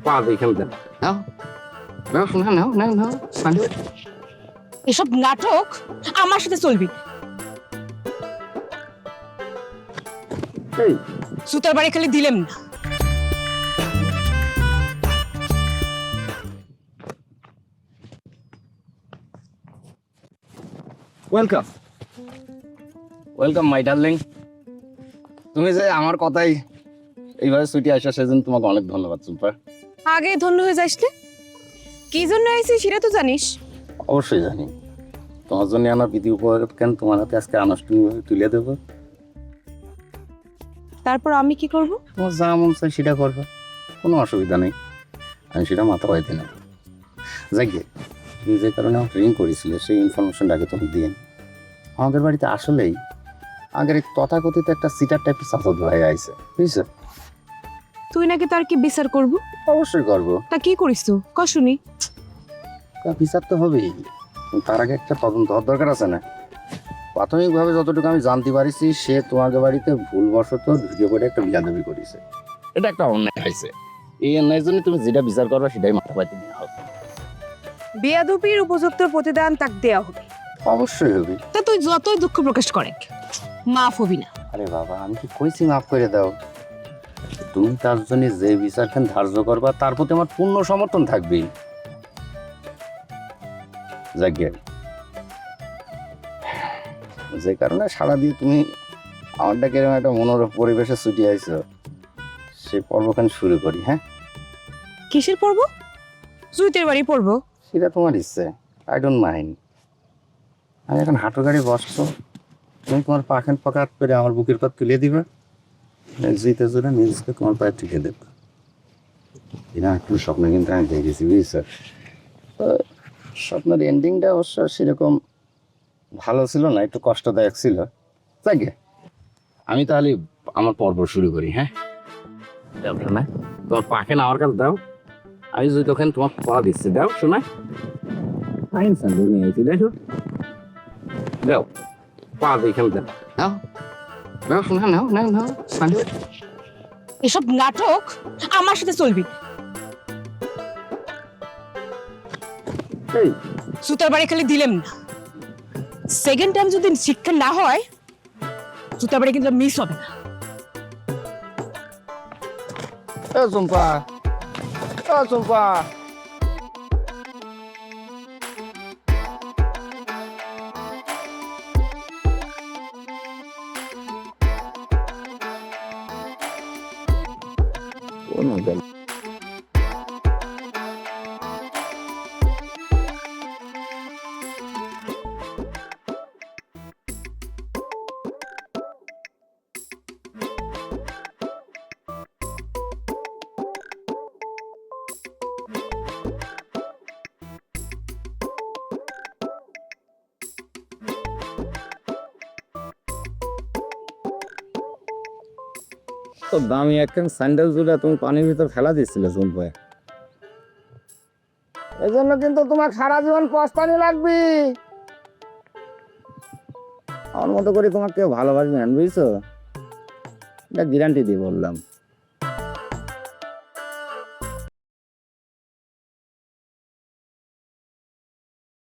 পা দেখেন দেন। নাও নাও শোনা, নাও নাও নাও পানি। এসব নাটক আমার সাথে চলবি না। এই সুতার বাড়ি খালি দিলেম না। Welcome welcome my darling. তুমি যে আমার কথাই এইভাবে ছুটি আসা সেজন্য তোমাকে অনেক ধন্যবাদ চুম্পা। আগে ধন্য হয়ে যাস না। কি জন্য আইছি সেটা তো জানিস। অবশ্যই জানি, তোমার জন্য আমার বিধি উপহার কেন তোমার হাতে আজকে আনুষ্ঠানিকভাবে তুলে দেবো। তারপর আমি কি করব? তোমার যা মন চাই সেটা করবে, কোনো অসুবিধা নেই, আমি সেটা মাথা পাইতে না। যাই গে, তুমি যে কারণে আমাকে রিং করেছিলে সেই ইনফরমেশনটা আগে তুমি দিয়ে। আমাদের বাড়িতে আসলেই আগের এক তথাকথিত একটা সিটার টাইপের চাচাত ভাই আইছে, বুঝছো? তুই নাকি তার কি বিচার করব? অবশ্যই করবো, তা কি করিস তো ক শুনি। তা বিচার তো হবেই, তার আগে একটা তদন্ত হওয়ার দরকার আছে না? প্রাথমিকভাবে যতটুকু আমি জানতে পারিছি, সে তোমাদের বাড়িতে ভুলবশত ঢুকে পড়ে একটা বিয়াদবি করেছে। এটা একটা অন্যায় হয়েছে, এই অন্যায়ের জন্য তুমি যেটা বিচার করবে সেটাই মাথা পাইতে নেওয়া হবে। বেয়াদবির উপযুক্ত প্রতিদান তাক দেয়া হবে। অবশ্যই হবে। তা তুই যতই দুঃখ প্রকাশ করে মাফ হবি না। আরে বাবা, আমি কি কইছি মাফ করে দাও? তুমি তার জন্য যে বিচারখান ধার্য করবা তার প্রতি আমার পূর্ণ সমর্থন থাকবেই। যাজ্ঞা, যে কারণে সারা দিয়ে তুমি আমারটা কিরকম একটা মনোরম পরিবেশে ছুটি আইছো, সেই পর্বখান শুরু করি। হ্যাঁ, কিসের পর্ব? জুইতের বাড়ি পড়বো। সেটা তোমার ইচ্ছে, আই ডোন্ট মাইন্ড। আমি এখন হাঁটু গাড়ি বসছো, তুমি তোমার পাখান পাকাত করে আমার বুকের পর তুলে দিবে, জিতে জোরে নিজকে তোমার পায়ে টিকে দেবে। এরা একটু স্বপ্ন কিন্তু আমি দেখেছি, বুঝছো? স্বপ্নের এন্ডিংটা অবশ্য সেরকম ভালো ছিল না, একটু কষ্টদায়ক ছিল। যাই গে, আমি তাহলে আমার পর্ব শুরু করি। হ্যাঁ, না তোমার পাখেন আমার কাছে দাও, আমি যদি ওখানে তোমার পা দিচ্ছি, দাও শোনা। দেখো দাও, পা এখানে দাও, নাও নাও শোনা, নাও নাও নাও পানি। এসব নাটক আমার সাথে চলবি না। এই সুতার বাড়ি খালি দিলেম না। সেকেন্ড টাইম যদি শিক্ষা না হয়, সুতার বাড়ি কিন্তু মিস হবে না। চম্পা, চম্পা, তো দামি একখান স্যান্ডেল জুড়ে তুমি পানির ভিতর ফেলা দিচ্ছিলে চম্পায়, এই জন্য কিন্তু তোমার সারা জীবন পস্তানি লাগবে। আমার মতো করে তোমাকে কেউ ভালোবাসবে না, বুঝছো? এটা গ্যারান্টি দিয়ে বললাম।